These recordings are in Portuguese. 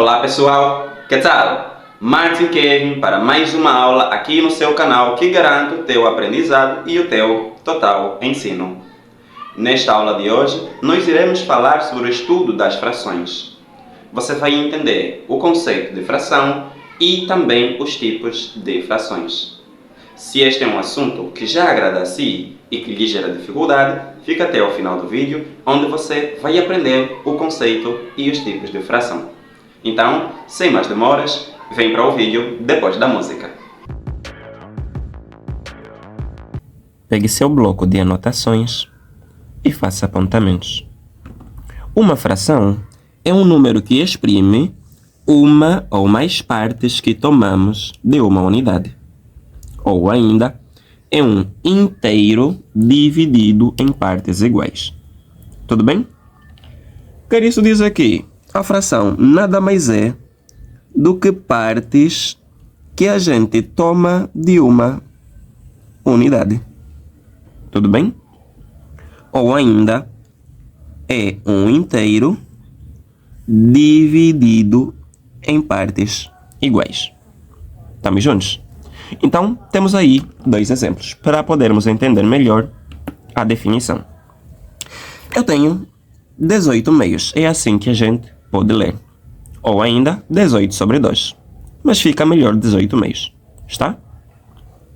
Olá pessoal, que tal? Martin Kevin para mais uma aula aqui no seu canal que garante o teu aprendizado e o teu total ensino. Nesta aula de hoje, nós iremos falar sobre o estudo das frações. Você vai entender o conceito de fração e também os tipos de frações. Se este é um assunto que já agrada a si e que lhe gera dificuldade, fica até ao final do vídeo, onde você vai aprender o conceito e os tipos de fração. Então, sem mais demoras, vem para o vídeo depois da música. Pegue seu bloco de anotações e faça apontamentos. Uma fração é um número que exprime uma ou mais partes que tomamos de uma unidade. Ou ainda, é um inteiro dividido em partes iguais. Tudo bem? Quer isso dizer que a fração nada mais é do que partes que a gente toma de uma unidade. Tudo bem? Ou ainda, é um inteiro dividido em partes iguais. Estamos juntos? Então, temos aí dois exemplos para podermos entender melhor a definição. Eu tenho 18 meios, é assim que a gente pode ler. Ou ainda 18 sobre 2. Mas fica melhor 18 meios. Está?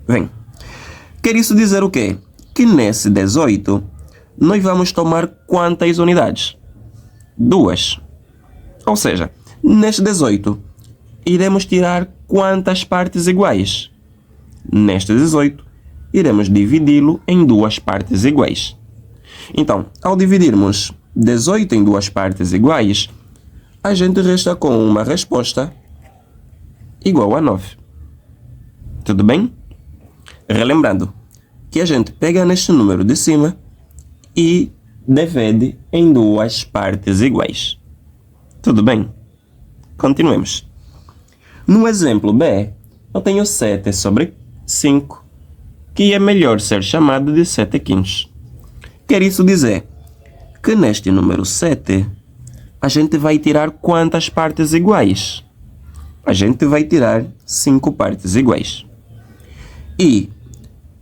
Bem, quer isso dizer o quê? Que nesse 18, nós vamos tomar quantas unidades? 2. Ou seja, neste 18, iremos tirar quantas partes iguais? Neste 18, iremos dividi-lo em duas partes iguais. Então, ao dividirmos 18 em duas partes iguais, a gente resta com uma resposta igual a 9. Tudo bem? Relembrando que a gente pega neste número de cima e divide em duas partes iguais. Tudo bem? Continuemos. No exemplo B, eu tenho 7 sobre 5, que é melhor ser chamado de 7 quintos. Quer isso dizer que neste número 7, a gente vai tirar quantas partes iguais? A gente vai tirar 5 partes iguais. E,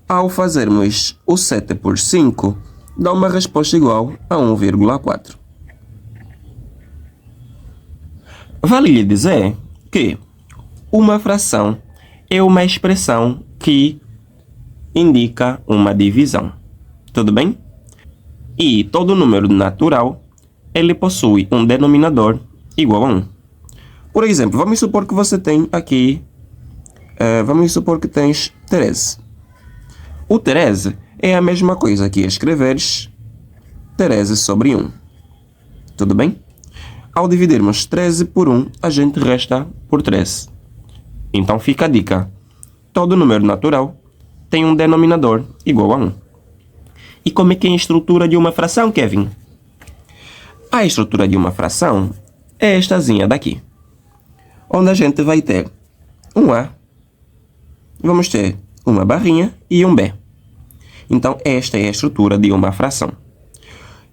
ao fazermos o 7 por 5, dá uma resposta igual a 1,4. Vale-lhe dizer que uma fração é uma expressão que indica uma divisão. Tudo bem? E todo número natural ele possui um denominador igual a 1. Por exemplo, vamos supor que você tem aqui, vamos supor que tens 13. O 13 é a mesma coisa que escreveres 13 sobre 1. Tudo bem? Ao dividirmos 13 por 1, a gente resta por 13. Então fica a dica. Todo número natural tem um denominador igual a 1. E como é que é a estrutura de uma fração, Kevin? A estrutura de uma fração é estazinha daqui, onde a gente vai ter um A, vamos ter uma barrinha e um B. Então, esta é a estrutura de uma fração.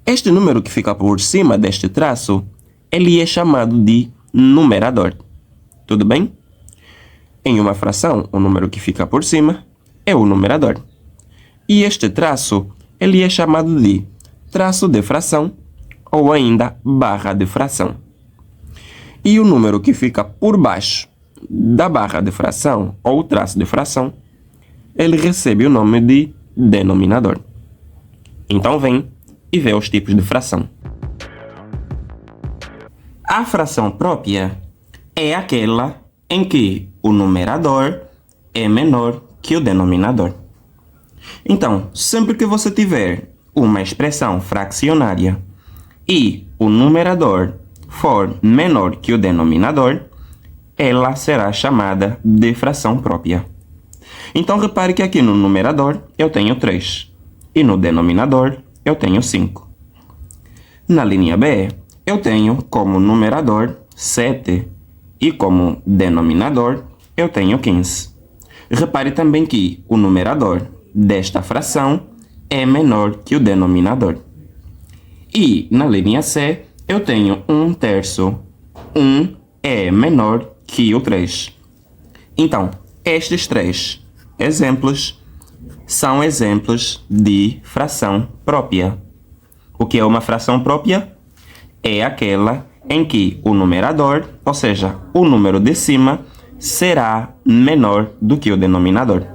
Este número que fica por cima deste traço, ele é chamado de numerador. Tudo bem? Em uma fração, o número que fica por cima é o numerador. E este traço, ele é chamado de traço de fração ou ainda barra de fração. E o número que fica por baixo da barra de fração ou traço de fração, ele recebe o nome de denominador. Então vem e vê os tipos de fração. A fração própria é aquela em que o numerador é menor que o denominador. Então, sempre que você tiver uma expressão fracionária e o numerador for menor que o denominador, ela será chamada de fração própria. Então, repare que aqui no numerador eu tenho 3 e no denominador eu tenho 5. Na linha B, eu tenho como numerador 7 e como denominador eu tenho 15. Repare também que o numerador desta fração é menor que o denominador. E na linha C, eu tenho 1/3, 1 é menor que o 3. Então, estes 3 exemplos são exemplos de fração própria. O que é uma fração própria? É aquela em que o numerador, ou seja, o número de cima, será menor do que o denominador.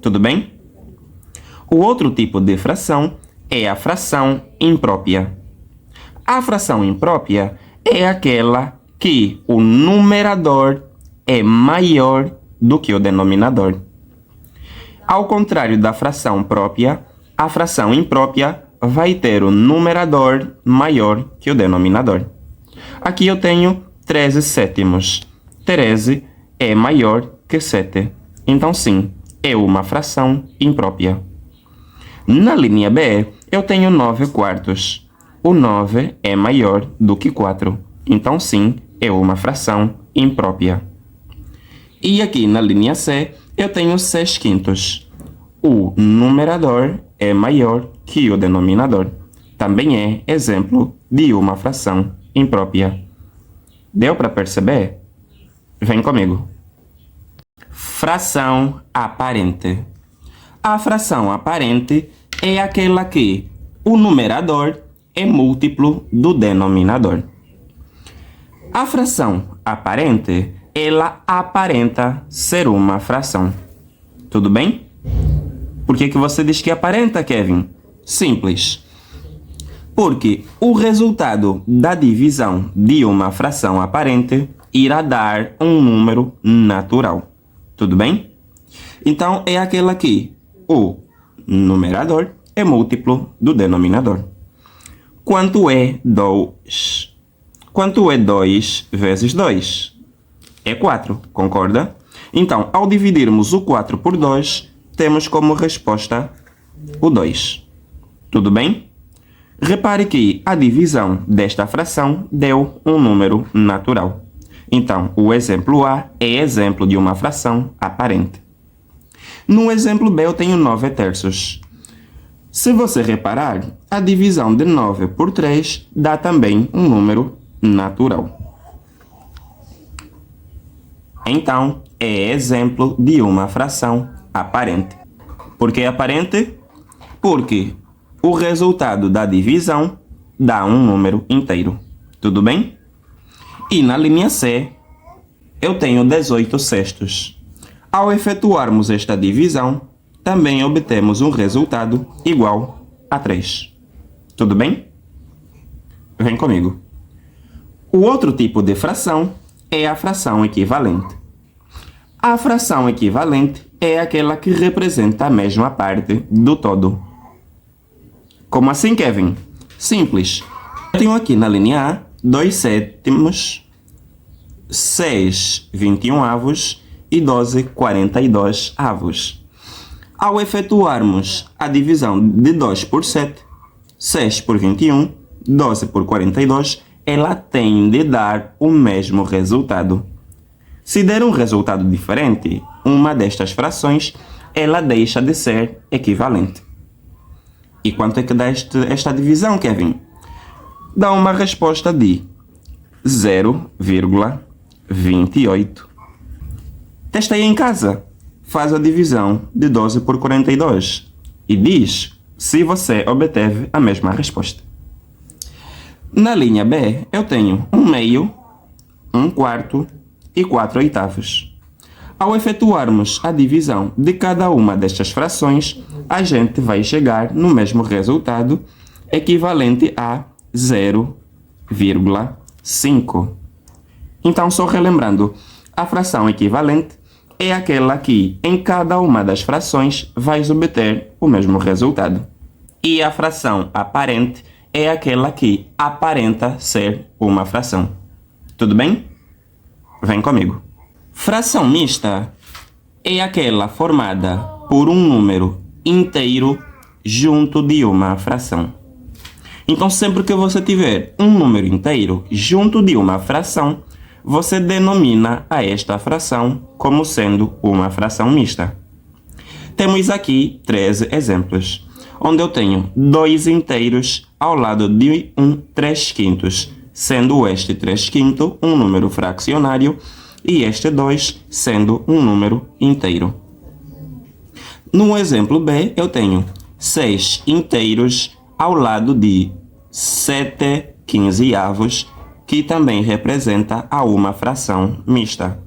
Tudo bem? O outro tipo de fração é a fração imprópria. A fração imprópria é aquela que o numerador é maior do que o denominador. Ao contrário da fração própria, a fração imprópria vai ter o numerador maior que o denominador. Aqui eu tenho 13 sétimos. 13 é maior que 7. Então, sim, é uma fração imprópria. Na linha B, eu tenho 9 quartos. O 9 é maior do que 4. Então, sim, é uma fração imprópria. E aqui na linha C, eu tenho 6 quintos. O numerador é maior que o denominador. Também é exemplo de uma fração imprópria. Deu para perceber? Vem comigo. Fração aparente. A fração aparente é aquela que o numerador é múltiplo do denominador. A fração aparente, ela aparenta ser uma fração. Tudo bem? Por que você diz que aparenta, Kevin? Simples. Porque o resultado da divisão de uma fração aparente irá dar um número natural. Tudo bem? Então, é aquela que o numerador é múltiplo do denominador. Quanto é 2? Quanto é 2 vezes 2? É 4, concorda? Então, ao dividirmos o 4 por 2, temos como resposta o 2. Tudo bem? Repare que a divisão desta fração deu um número natural. Então, o exemplo A é exemplo de uma fração aparente. No exemplo B, eu tenho 9 terços. Se você reparar, a divisão de 9 por 3 dá também um número natural. Então, é exemplo de uma fração aparente. Por que aparente? Porque o resultado da divisão dá um número inteiro. Tudo bem? E na linha C, eu tenho 18 sextos. Ao efetuarmos esta divisão, também obtemos um resultado igual a 3. Tudo bem? Vem comigo. O outro tipo de fração é a fração equivalente. A fração equivalente é aquela que representa a mesma parte do todo. Como assim, Kevin? Simples. Eu tenho aqui na linha A 2 sétimos, 6 21avos e 12 42avos. Ao efetuarmos a divisão de 2 por 7, 6 por 21, 12 por 42, ela tem de dar o mesmo resultado. Se der um resultado diferente, uma destas frações, ela deixa de ser equivalente. E quanto é que dá esta divisão, Kevin? Dá uma resposta de 0,28. Testa aí em casa. Faz a divisão de 12 por 42 e diz se você obteve a mesma resposta. Na linha B, eu tenho 1 meio, 1 quarto e 4 oitavos. Ao efetuarmos a divisão de cada uma destas frações, a gente vai chegar no mesmo resultado, equivalente a 0,5. Então, só relembrando, a fração equivalente é aquela que, em cada uma das frações, vais obter o mesmo resultado. E a fração aparente é aquela que aparenta ser uma fração. Tudo bem? Vem comigo. Fração mista é aquela formada por um número inteiro junto de uma fração. Então, sempre que você tiver um número inteiro junto de uma fração, você denomina a esta fração como sendo uma fração mista. Temos aqui 13 exemplos, onde eu tenho 2 inteiros ao lado de um 3 quintos, sendo este 3/5 um número fracionário e este 2 sendo um número inteiro. No exemplo B, eu tenho 6 inteiros ao lado de 7/15, que também representa a uma fração mista.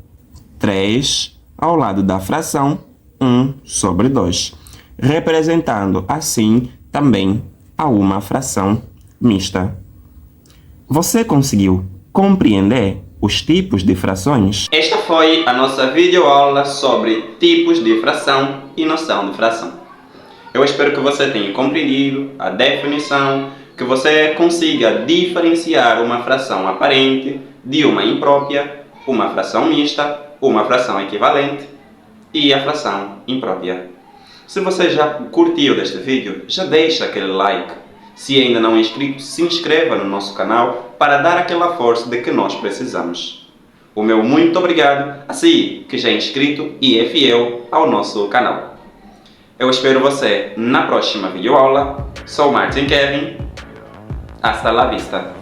3 ao lado da fração 1/2, representando assim também a uma fração mista. Você conseguiu compreender os tipos de frações? Esta foi a nossa videoaula sobre tipos de fração e noção de fração. Eu espero que você tenha compreendido a definição, que você consiga diferenciar uma fração aparente de uma imprópria, uma fração mista, uma fração equivalente e a fração imprópria. Se você já curtiu deste vídeo, já deixa aquele like. Se ainda não é inscrito, se inscreva no nosso canal para dar aquela força de que nós precisamos. O meu muito obrigado a si que já é inscrito e é fiel ao nosso canal. Eu espero você na próxima videoaula. Sou Martin Kevin. Hasta la vista.